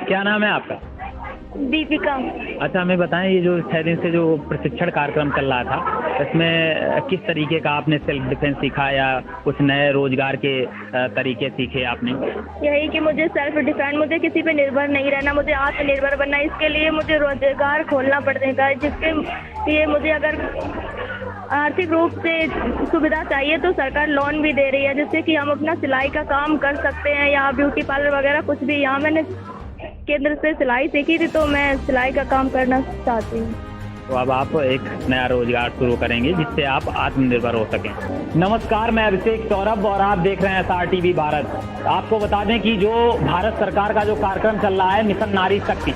क्या नाम है आपका? दीपिका। अच्छा, हमें बताएं, ये जो 6 दिन से जो प्रशिक्षण कार्यक्रम चल रहा था, इसमें किस तरीके का आपने सेल्फ डिफेंस सीखा या कुछ नए रोजगार के तरीके सीखे आपने? यही कि मुझे सेल्फ डिफेंस, मुझे किसी पे निर्भर नहीं रहना, मुझे आत्मनिर्भर बनना। इसके लिए मुझे रोजगार खोलना पड़ेगा, जिसके लिए मुझे अगर आर्थिक रूप से सुविधा चाहिए तो सरकार लोन भी दे रही है, जिससे कि हम अपना सिलाई का काम कर सकते हैं या ब्यूटी पार्लर वगैरह कुछ भी। यहाँ मैंने केंद्र से सिलाई सीखी थी, तो मैं सिलाई का काम करना चाहती हूँ। तो अब आप एक नया रोजगार शुरू करेंगे जिससे आप आत्मनिर्भर हो सकें। नमस्कार, मैं अभिषेक सौरभ और आप देख रहे हैं SRTV भारत। आपको बता दें कि जो भारत सरकार का जो कार्यक्रम चल रहा है मिशन नारी शक्ति,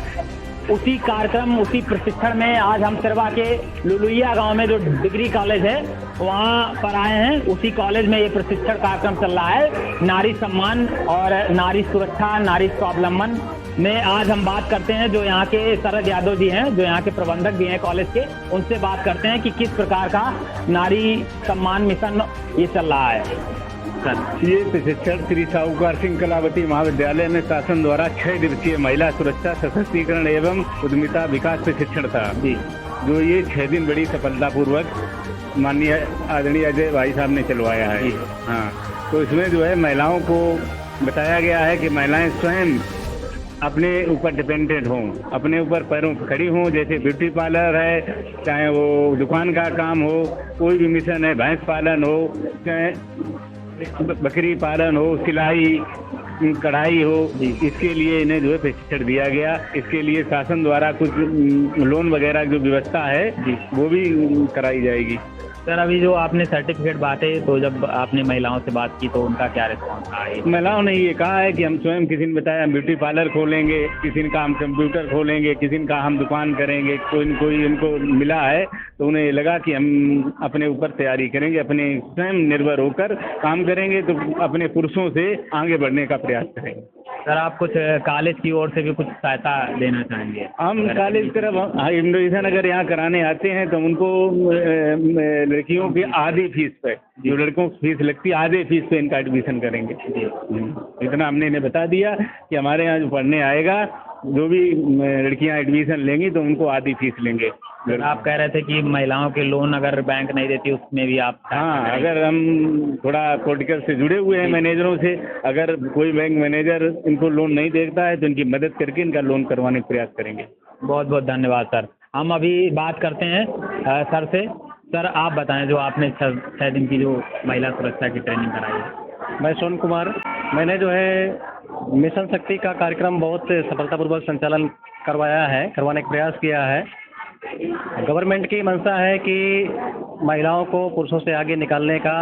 उसी कार्यक्रम, उसी प्रशिक्षण में आज हम तिरवा के लुलुइया गांव में जो डिग्री कॉलेज है वहां पर आए हैं। उसी कॉलेज में ये प्रशिक्षण कार्यक्रम चल रहा है, नारी सम्मान और नारी सुरक्षा, नारी स्वावलंबन में। आज हम बात करते हैं जो यहाँ के शरद यादव जी हैं, जो यहाँ के प्रबंधक भी हैं कॉलेज के, उनसे बात करते हैं कि किस प्रकार का नारी सम्मान मिशन ये चल रहा है। ये प्रशिक्षण श्री साहूकार सिंह कलावती महाविद्यालय में शासन द्वारा 6 दिवसीय महिला सुरक्षा, सशक्तिकरण एवं उद्यमिता विकास प्रशिक्षण था जी, जो ये 6 दिन बड़ी सफलतापूर्वक माननीय आदरणीय अजय भाई साहब ने चलवाया है। हाँ, तो इसमें जो है महिलाओं को बताया गया है कि महिलाएं स्वयं अपने ऊपर डिपेंडेंट हों, अपने ऊपर पैरों पर खड़ी हों। जैसे ब्यूटी पार्लर है, चाहे वो दुकान का काम हो, कोई भी मिशन है, भैंस पालन हो, चाहे बकरी पालन हो, सिलाई कढ़ाई हो, इसके लिए इन्हें जो है प्रशिक्षण दिया गया। इसके लिए शासन द्वारा कुछ लोन वगैरह जो व्यवस्था है वो भी कराई जाएगी। सर, अभी जो आपने सर्टिफिकेट बांटे, तो जब आपने महिलाओं से बात की तो उनका क्या रिस्पॉन्स रहा? महिलाओं ने ये कहा है कि हम स्वयं, किसी ने बताया हम ब्यूटी पार्लर खोलेंगे, किसी का हम कंप्यूटर खोलेंगे, किसी का हम दुकान करेंगे। कोई इनको मिला है तो उन्हें लगा कि हम अपने ऊपर तैयारी करेंगे, अपने स्वयं निर्भर होकर काम करेंगे, तो अपने पुरुषों से आगे बढ़ने का प्रयास करेंगे। सर, आप कुछ कॉलेज की ओर से भी कुछ सहायता देना चाहेंगे? हम कॉलेज तरफ एडमिशन अगर यहाँ कराने आते हैं तो उनको लड़कियों की आधी फीस पे, जो लड़कों की फीस लगती है आधे फीस पे इनका एडमिशन करेंगे। इतना हमने इन्हें बता दिया कि हमारे यहाँ जो पढ़ने आएगा, जो भी लड़कियाँ एडमिशन लेंगी तो उनको आधी फीस लेंगे। आप कह रहे थे कि महिलाओं के लोन अगर बैंक नहीं देती उसमें भी आप? हाँ, अगर हम थोड़ा पॉलिटिकल से जुड़े हुए हैं मैनेजरों से, अगर कोई बैंक मैनेजर इनको लोन नहीं देता है तो इनकी मदद करके इनका लोन करवाने का प्रयास करेंगे। बहुत बहुत धन्यवाद सर। हम अभी बात करते हैं सर से। सर, आप बताएं, जो आपने 6 दिन की जो महिला सुरक्षा की ट्रेनिंग कराई है। मैं सोन कुमार, मैंने जो है मिशन शक्ति का कार्यक्रम बहुत सफलतापूर्वक संचालन करवाने का प्रयास किया है। गवर्नमेंट की मंशा है कि महिलाओं को पुरुषों से आगे निकालने का,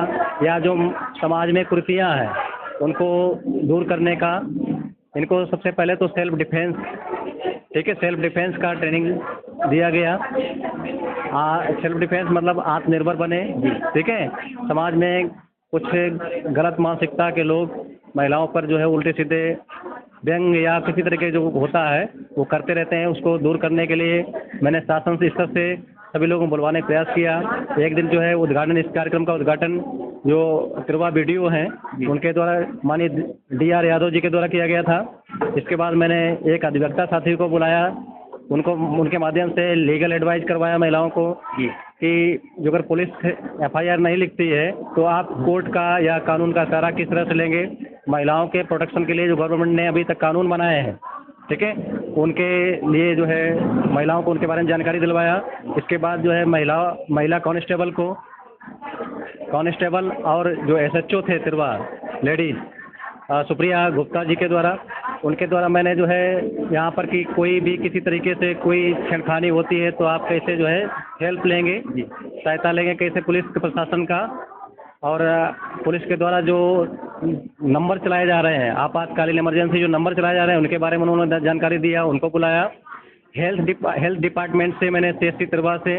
या जो समाज में कुरीतियाँ हैं उनको दूर करने का। इनको सबसे पहले तो सेल्फ डिफेंस, ठीक है, सेल्फ डिफेंस का ट्रेनिंग दिया गया। सेल्फ डिफेंस मतलब आत्मनिर्भर बने, ठीक है। समाज में कुछ गलत मानसिकता के लोग महिलाओं पर जो है उल्टे सीधे व्यंग या किसी तरह के जो होता है वो करते रहते हैं, उसको दूर करने के लिए मैंने शासन से स्तर से सभी लोगों को बुलवाने का प्रयास किया। एक दिन जो है उद्घाटन, इस कार्यक्रम का उद्घाटन जो तिरवा वीडियो हैं उनके द्वारा माननीय DR यादव जी के द्वारा किया गया था। इसके बाद मैंने एक अधिवक्ता साथी को बुलाया, उनके माध्यम से लीगल एडवाइस करवाया महिलाओं को कि जो अगर पुलिस FIR नहीं लिखती है तो आप कोर्ट का या कानून का सहारा किस तरह से लेंगे। महिलाओं के प्रोटेक्शन के लिए जो गवर्नमेंट ने अभी तक कानून बनाए हैं, ठीक है, उनके लिए जो है महिलाओं को उनके बारे में जानकारी दिलवाया। इसके बाद जो है महिला कांस्टेबल और जो SHO थे तिरवा लेडीज, सुप्रिया गुप्ता जी के द्वारा, उनके द्वारा मैंने जो है यहाँ पर कि कोई भी किसी तरीके से कोई छेड़खानी होती है तो आप कैसे जो है हेल्प लेंगे, सहायता लेंगे, कैसे पुलिस के प्रशासन का और पुलिस के द्वारा जो नंबर चलाए जा रहे हैं, आपातकालीन इमरजेंसी जो नंबर चलाए जा रहे हैं उनके बारे में उन्होंने जानकारी दिया, उनको बुलाया। हेल्थ डिपार्टमेंट से मैंने CSC तिरवा से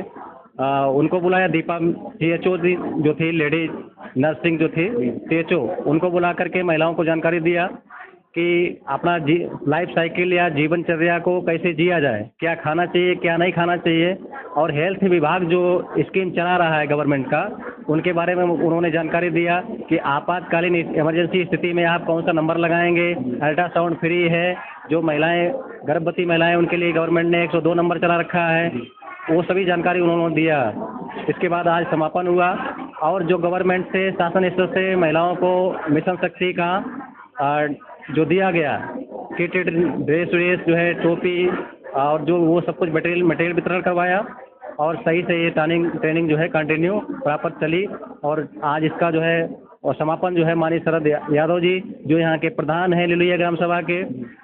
उनको बुलाया। दीपा CHO जो थी, लेडीज नर्सिंग जो थी CHO, उनको बुला करके महिलाओं को जानकारी दिया कि अपना लाइफ साइकिल या जीवनचर्या को कैसे जिया जाए, क्या खाना चाहिए, क्या नहीं खाना चाहिए। और हेल्थ विभाग जो स्कीम चला रहा है गवर्नमेंट का, उनके बारे में उन्होंने जानकारी दिया कि आपातकालीन इमरजेंसी स्थिति में आप कौन सा नंबर लगाएंगे। अल्ट्रासाउंड फ्री है, जो महिलाएं गर्भवती महिलाएं उनके लिए गवर्नमेंट ने 102 नंबर चला रखा है, वो सभी जानकारी उन्होंने दिया। इसके बाद आज समापन हुआ और जो गवर्नमेंट से शासन स्तर से महिलाओं को मिशन शक्ति का जो दिया गया किट ड्रेस जो है, टोपी और जो वो सब कुछ मटेरियल वितरण करवाया और सही से ये ट्रेनिंग जो है कंटिन्यू प्राप्त चली। और आज इसका जो है और समापन जो है माननीय शरद यादव जी जो यहाँ के प्रधान हैं लिलुइया ग्राम सभा के,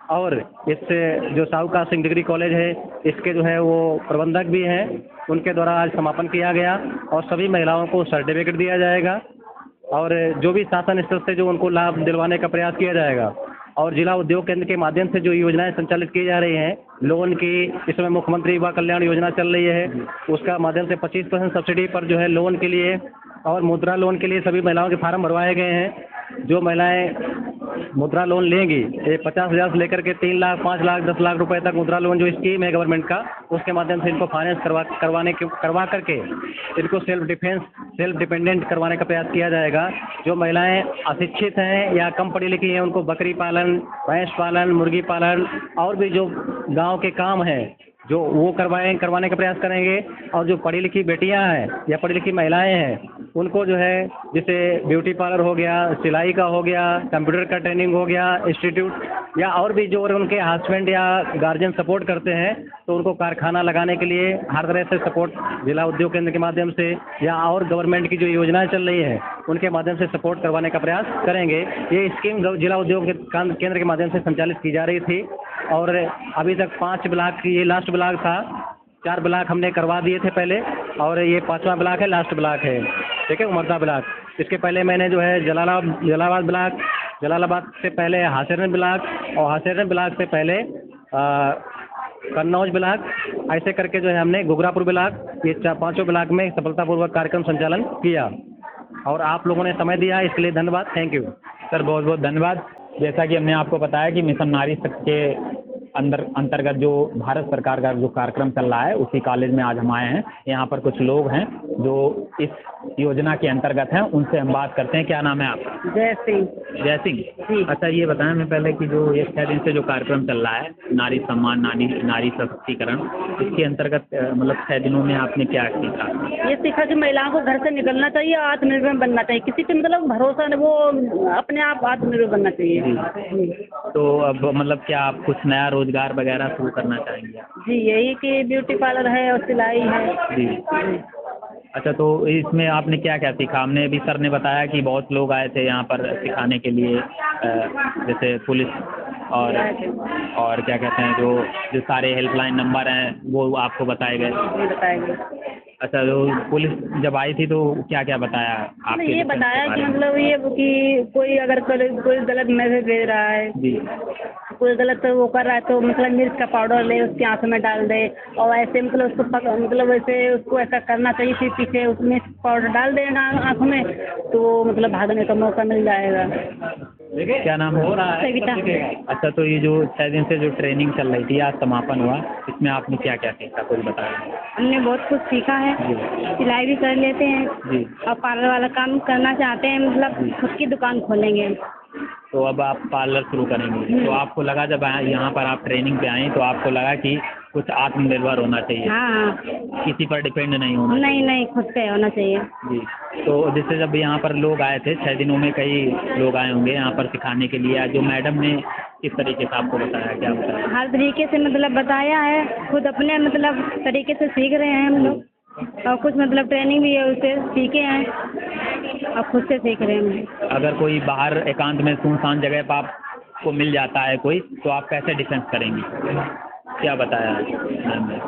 और इससे जो साहूकार सिंह डिग्री कॉलेज है इसके जो है वो प्रबंधक भी हैं, उनके द्वारा आज समापन किया गया और सभी महिलाओं को सर्टिफिकेट दिया जाएगा और जो भी शासन स्तर से जो उनको लाभ दिलवाने का प्रयास किया जाएगा। और जिला उद्योग केंद्र के माध्यम से जो योजनाएं संचालित की जा रही हैं लोन की, इसमें मुख्यमंत्री युवा कल्याण योजना चल रही है, उसका माध्यम से 25% सब्सिडी पर जो है लोन के लिए और मुद्रा लोन के लिए सभी महिलाओं के फार्म भरवाए गए हैं। जो महिलाएं मुद्रा लोन लेंगी, ये 50,000 से लेकर के 3 लाख, 5 लाख, 10 लाख रुपए तक मुद्रा लोन जो स्कीम है गवर्नमेंट का, उसके माध्यम से इनको फाइनेंस करवा करके इनको सेल्फ डिपेंडेंट करवाने का प्रयास किया जाएगा। जो महिलाएं अशिक्षित हैं या कम पढ़ी लिखी हैं उनको बकरी पालन, भैंस पालन, मुर्गी पालन और भी जो गाँव के काम हैं जो वो करवाने का प्रयास करेंगे। और जो पढ़ी लिखी बेटियां हैं या पढ़ी लिखी महिलाएं हैं उनको जो है जैसे ब्यूटी पार्लर हो गया, सिलाई का हो गया, कंप्यूटर का ट्रेनिंग हो गया, इंस्टीट्यूट या और भी जो उनके हस्बैंड या गार्जियन सपोर्ट करते हैं तो उनको कारखाना लगाने के लिए हर तरह से सपोर्ट जिला उद्योग केंद्र के माध्यम से या और गवर्नमेंट की जो योजनाएं चल रही हैं उनके माध्यम से सपोर्ट करवाने का प्रयास करेंगे। ये स्कीम जिला उद्योग केंद्र के माध्यम से संचालित की जा रही थी और अभी तक 5 ब्लॉक की ये लास्ट ब्लॉक था। 4 ब्लॉक हमने करवा दिए थे पहले और ये 5वां ब्लॉक है, लास्ट ब्लॉक है, ठीक है, उमरदा ब्लॉक। इसके पहले मैंने जो है जलालाबाद ब्लॉक, जलालाबाद से पहले हासिरगंज ब्लॉक और हासिरगंज ब्लॉक से पहले कन्नौज ब्लॉक, ऐसे करके जो है हमने गुगरापुर ब्लॉक, ये 5 ब्लॉक में सफलतापूर्वक कार्यक्रम संचालन किया। और आप लोगों ने समय दिया इसके लिए धन्यवाद। थैंक यू सर, बहुत बहुत धन्यवाद। जैसा कि हमने आपको बताया कि मिशन नारी शक्ति के अंतर्गत जो भारत सरकार का जो कार्यक्रम चल रहा है उसी कॉलेज में आज हम आए हैं। यहाँ पर कुछ लोग हैं जो इस योजना के अंतर्गत हैं, उनसे हम बात करते हैं। क्या नाम है आपका? जय सिंह। जय सिंह। अच्छा, ये बताएं मैं पहले कि जो ये 6 दिन से जो कार्यक्रम चल रहा है नारी सम्मान, नारी सशक्तिकरण, इसके अंतर्गत मतलब 6 दिनों में आपने क्या सीखा? ये सीखा कि महिलाओं को घर से निकलना चाहिए, आत्मनिर्भर बनना चाहिए, किसी पे मतलब भरोसा नहीं, वो अपने आप आत्मनिर्भर बनना चाहिए। तो अब मतलब क्या आप कुछ नया रोजगार वगैरह शुरू करना चाहेंगे? जी, यही कि ब्यूटी पार्लर है और सिलाई है। जी। अच्छा, तो इसमें आपने क्या क्या सीखा? हमने अभी सर ने बताया कि बहुत लोग आए थे यहाँ पर सिखाने के लिए, जैसे पुलिस और क्या कहते हैं जो सारे हेल्पलाइन नंबर हैं वो आपको बताए गए। अच्छा, तो पुलिस जब आई थी तो क्या क्या बताया आपके? ये बताया कि मतलब ये कि कोई अगर कोई गलत मैसेज भेज रहा है जी, कोई गलत वो कर रहा है तो मतलब मिर्च का पाउडर ले उसकी आँखों में डाल दे और ऐसे मतलब उसको मतलब वैसे उसको ऐसा करना चाहिए, फिर पीछे उसमें पाउडर डाल देगा आँखों में तो मतलब भागने का मौका मिल जाएगा। क्या नाम हो रहा है? सविता। अच्छा, तो ये जो 6 दिन से जो ट्रेनिंग चल रही थी आज समापन हुआ, इसमें आपने क्या क्या सीखा कुछ बताया? हमने बहुत कुछ सीखा है, सिलाई भी कर लेते हैं जी, और पार्लर वाला काम करना चाहते हैं, मतलब खुद की दुकान खोलेंगे। तो अब आप पार्लर शुरू करेंगे, तो आपको लगा जब यहाँ पर आप ट्रेनिंग पे आए तो आपको लगा कि कुछ आत्मनिर्भर होना चाहिए? हाँ, किसी पर डिपेंड नहीं होना? नहीं, खुद पे होना चाहिए। जी। तो जैसे जब यहाँ पर लोग आए थे 6 दिनों में कई लोग आए होंगे यहाँ पर सिखाने के लिए, जो मैडम ने किस तरीके से आपको बताया, क्या बताया? हर तरीके से मतलब बताया है, खुद अपने मतलब तरीके से सीख रहे हैं हम लोग और कुछ मतलब ट्रेनिंग भी है उससे सीखे हैं और खुद से सीख रहे हैं। अगर कोई बाहर एकांत में सुनसान जगह पर आपको मिल जाता है कोई, तो आप कैसे डिफेंस करेंगे? क्या बताया मैम ने?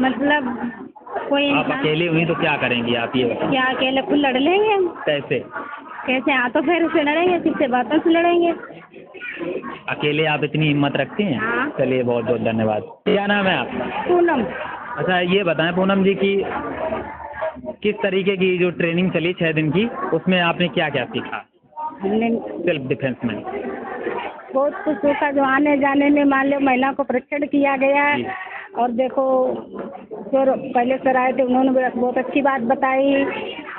मतलब कोई आप अकेली हुई तो क्या करेंगी आप, ये बताएं? क्या अकेले खुद लड़ लेंगे? कैसे हाथों पैर से लड़ेंगे, किससे बातों से लड़ेंगे? अकेले आप इतनी हिम्मत रखती हैं? हाँ। चलिए, बहुत बहुत धन्यवाद। क्या नाम है आपका? पूनम। अच्छा, ये बताएं पूनम जी कि किस तरीके की जो ट्रेनिंग चली 6 दिन की, उसमें आपने क्या क्या सीखा हमने सेल्फ डिफेंस में? बहुत कुछ सीखा, जो आने जाने में मान लो महिला को परीक्षण किया गया है और देखो जो पहले सर आए थे उन्होंने बहुत अच्छी बात बताई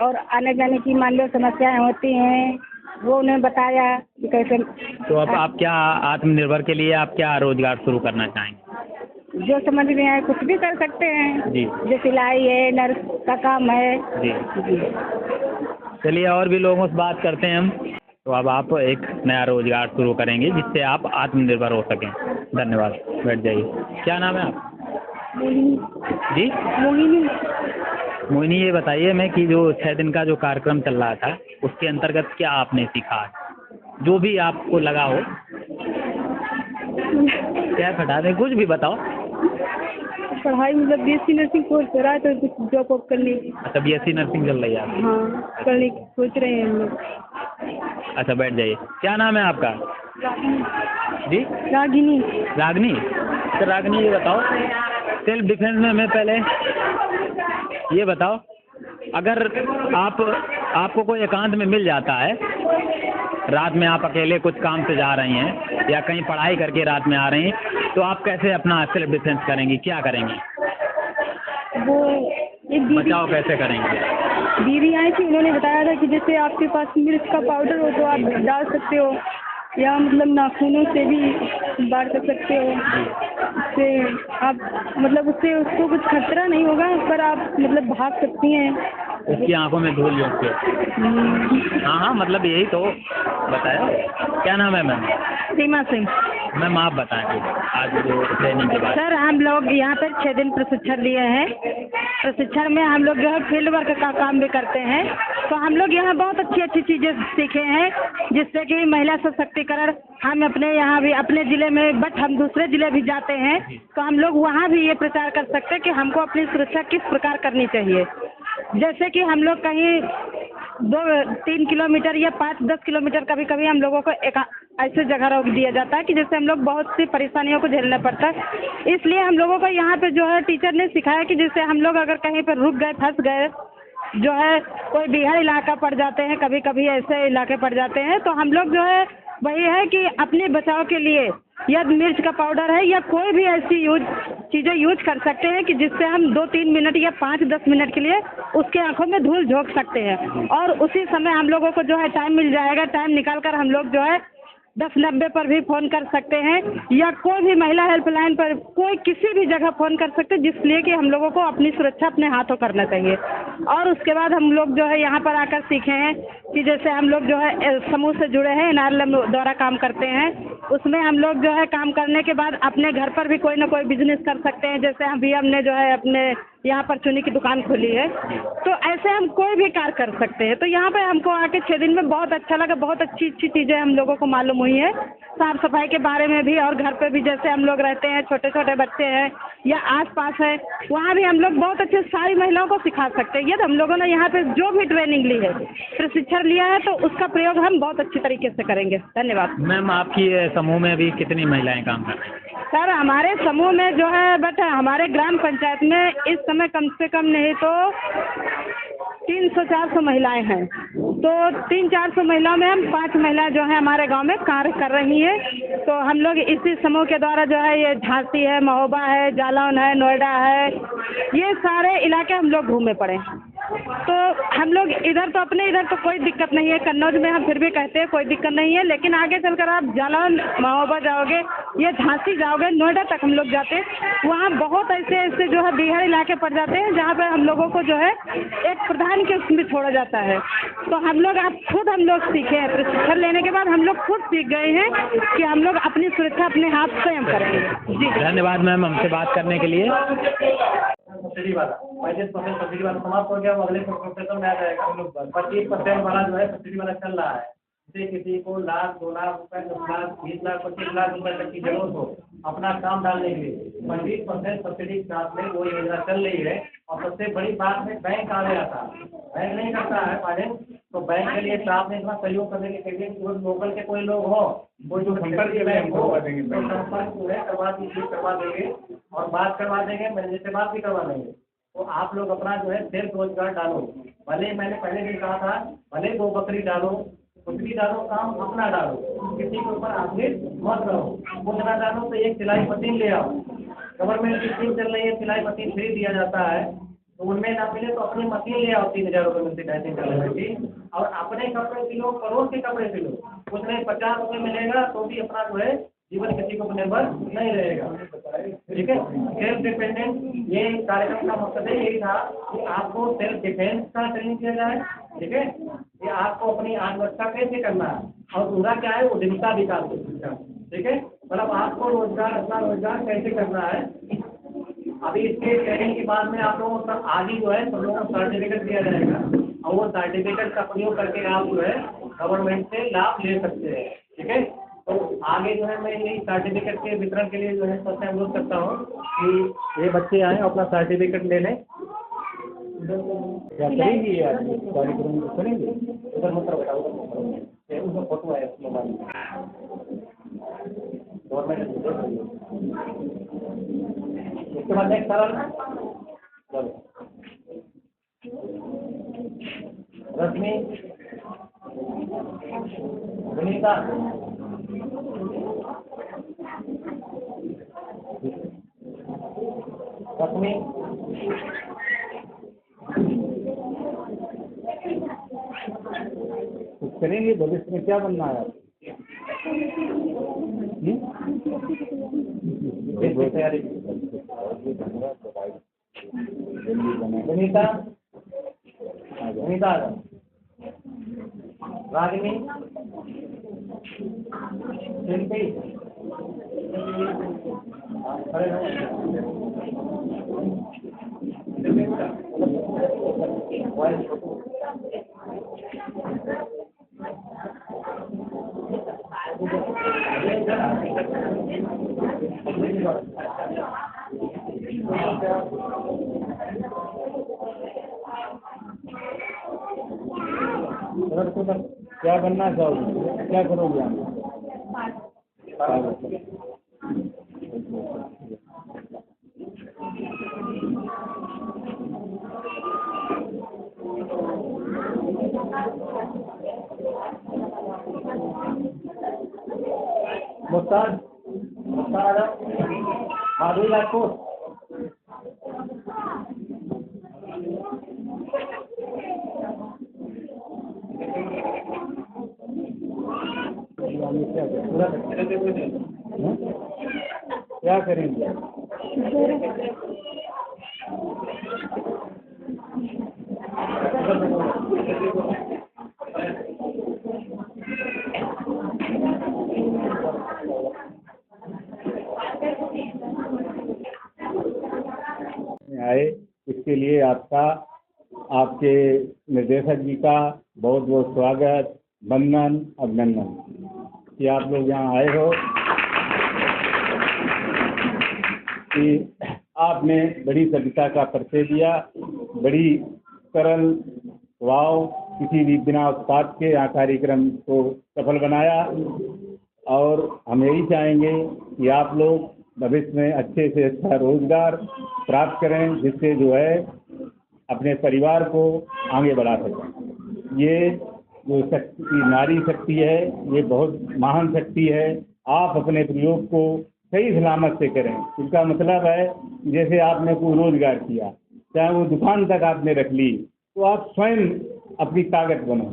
और आने जाने की मान लो समस्याएं होती हैं, वो उन्हें बताया कि कैसे। तो अब आप क्या आत्मनिर्भर के लिए आप क्या रोजगार शुरू करना चाहेंगे? जो समझ में आए कुछ भी कर सकते हैं जी। जो सिलाई है, नर्स का काम है। जी। जी। चलिए और भी लोगों से बात करते हैं हम। तो अब आप एक नया रोजगार शुरू करेंगे जिससे आप आत्मनिर्भर हो सकें। धन्यवाद, बैठ जाइए। क्या नाम है आप? जी मोहिनी। मोहिनी, ये बताइए मैं कि जो 6 दिन का जो कार्यक्रम चल रहा था उसके अंतर्गत क्या आपने सीखा, जो भी आपको लगा हो? क्या हटा दें, कुछ भी बताओ। पढ़ाई मतलब BSc नर्सिंग कोर्स कर रहा है तो कुछ जॉब वॉब करने की। अच्छा, BSc नर्सिंग चल रही है आपकी? हाँ, करने की सोच रहे हैं हम लोग। अच्छा, बैठ जाइए। क्या नाम है आपका? जी रागिनी। रागनी। तो रागनी, ये बताओ सेल्फ डिफेंस में मैं पहले ये बताओ, अगर आपको कोई एकांत में मिल जाता है, रात में आप अकेले कुछ काम से जा रही हैं या कहीं पढ़ाई करके रात में आ रही हैं, तो आप कैसे अपना सेल्फ डिफेंस करेंगी, क्या करेंगी? वो एक बचाव कैसे करेंगे? दीदी आई थी, उन्होंने बताया था कि जैसे आपके पास मिर्च का पाउडर हो तो आप डाल सकते हो, या मतलब नाखूनों से भी बार कर सकते हो। उससे आप मतलब उससे उसको कुछ खतरा नहीं होगा, पर आप मतलब भाग सकती हैं। उसकी आंखों में धूल झोंक के। हाँ, मतलब यही तो बताया। क्या नाम है मैम? सीमा सिंह। मैम आप बताएं आज जो ट्रेनिंग के बाद। सर, हम लोग यहाँ पर 6 दिन प्रशिक्षण लिए हैं। प्रशिक्षण में हम लोग जो है फील्ड वर्क का काम भी करते हैं, तो हम लोग यहाँ बहुत अच्छी चीज़ें सीखे हैं, जिससे कि महिला सशक्तिकरण हम अपने यहाँ भी अपने ज़िले में, बट हम दूसरे ज़िले भी जाते हैं तो हम लोग वहाँ भी ये प्रचार कर सकते हैं कि हमको अपनी सुरक्षा किस प्रकार करनी चाहिए। जैसे कि हम लोग कहीं 2-3 किलोमीटर या 5-10 किलोमीटर कभी कभी हम लोगों को एक ऐसे जगह रोक दिया जाता है कि जिससे हम लोग बहुत सी परेशानियों को झेलना पड़ता है। इसलिए हम लोगों को यहाँ पे जो है टीचर ने सिखाया कि जिससे हम लोग अगर कहीं पर रुक गए, फंस गए, जो है कोई बिहार इलाका पड़ जाते हैं, कभी कभी ऐसे इलाके पड़ जाते हैं, तो हम लोग जो है वही है कि अपने बचाव के लिए या मिर्च का पाउडर है या कोई भी ऐसी चीज़ें यूज कर सकते हैं कि जिससे हम 2-3 मिनट या 5-10 मिनट के लिए उसके आंखों में धूल झोंक सकते हैं, और उसी समय हम लोगों को जो है टाइम मिल जाएगा, टाइम निकाल कर हम लोग जो है 1090 पर भी फ़ोन कर सकते हैं, या कोई भी महिला हेल्पलाइन पर कोई किसी भी जगह फ़ोन कर सकते हैं, जिसलिए कि हम लोगों को अपनी सुरक्षा अपने हाथों करना चाहिए। और उसके बाद हम लोग जो है यहाँ पर आकर सीखे हैं कि जैसे हम लोग जो है समूह से जुड़े हैं, NRLM द्वारा काम करते हैं, उसमें हम लोग जो है काम करने के बाद अपने घर पर भी कोई ना कोई बिजनेस कर सकते हैं। जैसे हमने जो है अपने यहाँ पर चुनी की दुकान खोली है, तो ऐसे हम कोई भी कार्य कर सकते हैं। तो यहाँ पे हमको आके 6 दिन में बहुत अच्छा लगा, बहुत अच्छी चीज़ें हम लोगों को मालूम हुई है, साफ सफाई के बारे में भी, और घर पे भी जैसे हम लोग रहते हैं, छोटे छोटे बच्चे हैं या आसपास है, वहाँ भी हम लोग बहुत अच्छे सारी महिलाओं को सिखा सकते हैं। ये तो हम लोगों ने यहाँ पे जो भी ट्रेनिंग ली है, प्रशिक्षण लिया है, तो उसका प्रयोग हम बहुत अच्छी तरीके से करेंगे। धन्यवाद। मैम आपकी समूह में अभी कितनी महिलाएं काम कर रही हैं? सर, हमारे समूह में जो है बट हमारे ग्राम पंचायत में इस समय कम से कम नहीं तो 300-400 महिलाएं हैं। तो 300-400 महिलाओं में हम 5 महिलाएं जो हैं हमारे गांव में कार्य कर रही हैं। तो हम लोग इसी समूह के द्वारा जो है ये झांसी है, महोबा है, जालौन है, नोएडा है, ये सारे इलाके हम लोग घूमे पड़े। तो हम लोग इधर तो कोई दिक्कत नहीं है, कन्नौज में हम फिर भी कहते हैं कोई दिक्कत नहीं है, लेकिन आगे चलकर आप जालौन, महोबा जाओगे या झांसी जाओगे, नोएडा तक हम लोग जाते हैं, वहाँ बहुत ऐसे जो है बिहार इलाके पड़ जाते हैं जहाँ पर हम लोगों को जो है एक प्रधान के उसमें छोड़ा जाता है। तो हम लोग सीखे हैं, प्रशिक्षण लेने के बाद हम लोग खुद सीख गए हैं कि हम लोग अपनी सुरक्षा अपने हाथ स्वयं करेंगे। जी धन्यवाद मैम हमसे बात करने के लिए। सब्सिडी वाला 25% सब्सिडी वाला समाप्त हो गया, वो अगले प्रोसेसर में आ जाएगा। 25% वाला जो है सब्सिडी वाला चल रहा है। जैसे किसी को 1 लाख, 2 लाख रुपए, 10 लाख, 20 लाख, 25 लाख रुपए तक की जरूरत हो अपना काम डालने के लिए, 25% सब्सिडी के साथ में वो योजना चल रही है। और सबसे बड़ी बात है, बैंक आगे आता है, बैंक नहीं करता है फाइनेंस, तो बैंक के लिए स्टाफ ने इतना सहयोग करने के लिए जो लोकल के कोई लोग हो, वो जो बैंक हो, तो संपर्क जो है करवा देंगे और बात करवा देंगे, मैनेजर से बात भी करवा देंगे। तो आप लोग अपना जो है सेल्फ रोजगार डालो। भले मैंने पहले भी कहा था, भले 2 बकरी डालो, कुछ भी डालो, काम अपना डालो, किसी के ऊपर आश्रित मत रहो। कुछ ना डालो तो एक सिलाई मशीन ले आओ। गवर्नमेंट की स्कीम चल रही है, सिलाई मशीन फ्री दिया जाता है। तो उनमें ना मिले तो अपनी मशीन ले आओ 3,000 रुपये में सिलाई की, और अपने कपड़े सिलो, पड़ोस के कपड़े सिलो, कुछ नहीं 50 रुपये मिलेगा तो भी अपना जो है जीवन किसी को निर्भर नहीं रहेगा। ठीक है, सेल्फ डिपेंडेंट ये कार्यक्रम का मकसद है, यही था कि आपको सेल्फ डिफेंस का ट्रेनिंग किया जाए। ठीक है, ये आपको अपनी आत्मरक्षा कैसे करना है, और दूसरा क्या है उद्यमिता विकास को सीखना। ठीक है, मतलब आपको रोजगार, अपना रोजगार कैसे करना है। अभी इसके ट्रेनिंग के बाद में आप लोगों को आज ही जो है सब लोगों को सर्टिफिकेट दिया जाएगा, और वो सर्टिफिकेट का प्रयोग करके आप जो है गवर्नमेंट से लाभ ले सकते हैं। ठीक है, तो आगे जो है मैं यही सर्टिफिकेट के वितरण के लिए जो है सबसे अनुरोध करता हूँ कि ये बच्चे आएँ अपना सर्टिफिकेट ले लें। क्या करेंगी यार कार्यक्रम करेंगे उधर मतलब बताओ, उसमें फोटो है मोबाइल में गवर्नमेंट। इसके बाद नेक्स्ट सरल चलो रश्मि, विनीता, रश्मि, कुछ करेंगे भविष्य में, क्या बनना है आप? तैयारी विनीता, विनीता, रागिनी, शिल्पी, क्या बनना चाहोगे, क्या करोगे आप? मुस्ताद, माधुरी राजपूत, क्या करेंगे? आए इसके लिए आपका, आपके निर्देशक जी का बहुत बहुत स्वागत, वंदन, अभिनंदन कि आप लोग यहाँ आए हो, कि आपने बड़ी सभ्यता का परिचय दिया, बड़ी सरल वाव, किसी भी बिना उत्पाद के यहाँ कार्यक्रम को सफल बनाया। और हम यही चाहेंगे कि आप लोग भविष्य में अच्छे से अच्छा रोजगार प्राप्त करें, जिससे जो है अपने परिवार को आगे बढ़ा सकें। ये जो शक्ति, नारी शक्ति है, ये बहुत महान शक्ति है। आप अपने प्रयोग को सही सलामत से करें। इसका मतलब है जैसे आपने कोई रोजगार किया, चाहे वो दुकान तक आपने रख ली, तो आप स्वयं अपनी ताकत बनो।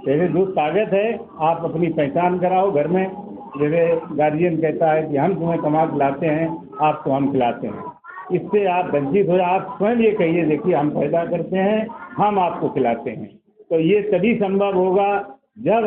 जैसे जो ताकत है आप अपनी पहचान कराओ घर में। जैसे गार्जियन कहता है कि हम तुम्हें कमा के लाते हैं, आपको हम खिलाते हैं, इससे आप वंचित हो। आप स्वयं ये कहिए, देखिए हम पैदा करते हैं, हम आपको खिलाते हैं। तो ये तभी संभव होगा जब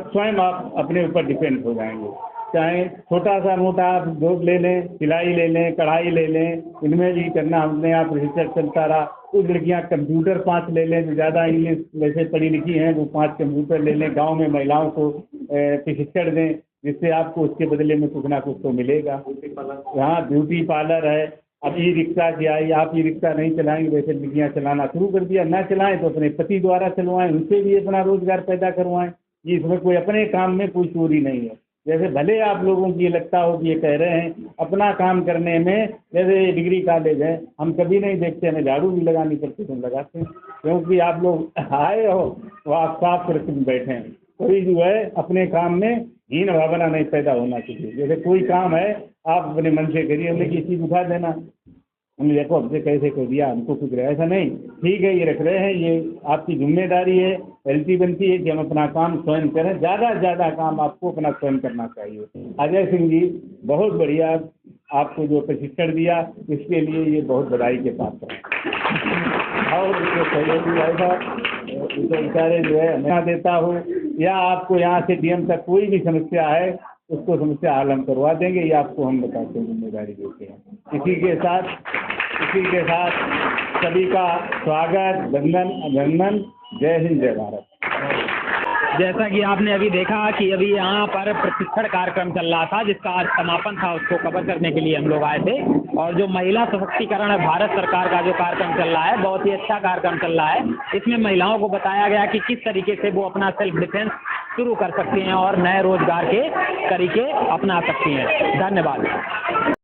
स्वयं आप अपने ऊपर डिपेंड हो जाएंगे। चाहे छोटा सा मोटा आप जॉब ले लें, सिलाई ले लें, कढ़ाई ले लें, इनमें भी करना अपने आप रिसर्च चलता रहा। कुछ लड़कियां कंप्यूटर 5 ले लें, जो ज़्यादा इंग्लिश वैसे पढ़ी लिखी हैं वो 5 कंप्यूटर ले लें, गांव में महिलाओं को प्रशिक्षण दें, जिससे आपको उसके बदले में कुछ ना कुछ तो मिलेगा। यहाँ ब्यूटी पार्लर है, अब ई रिक्शा की आई, आप ई रिक्शा नहीं चलाएंगे, वैसे लड़कियाँ चलाना शुरू कर दिया। ना चलाएं तो अपने पति द्वारा चलवाएं, उनसे भी अपना रोजगार पैदा करवाएं। ये इसमें कोई अपने काम में कोई चोरी नहीं है। जैसे भले आप लोगों की ये लगता हो कि ये कह रहे हैं अपना काम करने में, जैसे डिग्री कॉलेज है, हम कभी नहीं देखते, हमें झाड़ू भी लगानी पड़ती तो हम लगाते हैं, क्योंकि आप लोग आए हो तो आप साफ करके बैठे हैं। कोई जो है अपने काम में हीन भावना नहीं पैदा होना चाहिए। जैसे कोई काम है आप अपने मन से करिए, उन्हें की चीज़ उठा देना, हमने देखो हमसे कैसे कह दिया, हमको कुछ ऐसा नहीं, ठीक है ये रख रहे हैं, ये आपकी जिम्मेदारी है, एलटी बनती है कि हम अपना काम स्वयं करें, ज़्यादा से ज़्यादा काम आपको अपना स्वयं करना चाहिए। अजय सिंह जी बहुत बढ़िया आपको जो प्रशिक्षण दिया इसके लिए ये बहुत बधाई के पात्र हैं। और उसके सहयोगी भाई साहब उसे बेचारे जो है मैं देता हूँ, या आपको यहाँ से डीएम तक कोई भी समस्या है उसको समस्या हल हम करवा देंगे, ये आपको हम बताते हैं, जिम्मेदारी देते हैं। इसी के साथ सभी का स्वागत, वंदन, अभिनंदन। जय हिंद, जय भारत। जैसा कि आपने अभी देखा कि अभी यहाँ पर प्रशिक्षण कार्यक्रम चल रहा था जिसका आज समापन था, उसको कवर करने के लिए हम लोग आए थे। और जो महिला सशक्तिकरण भारत सरकार का जो कार्यक्रम चल रहा है, बहुत ही अच्छा कार्यक्रम चल रहा है। इसमें महिलाओं को बताया गया कि किस तरीके से वो अपना सेल्फ डिफेंस शुरू कर सकती हैं और नए रोजगार के तरीके अपना सकती हैं। धन्यवाद।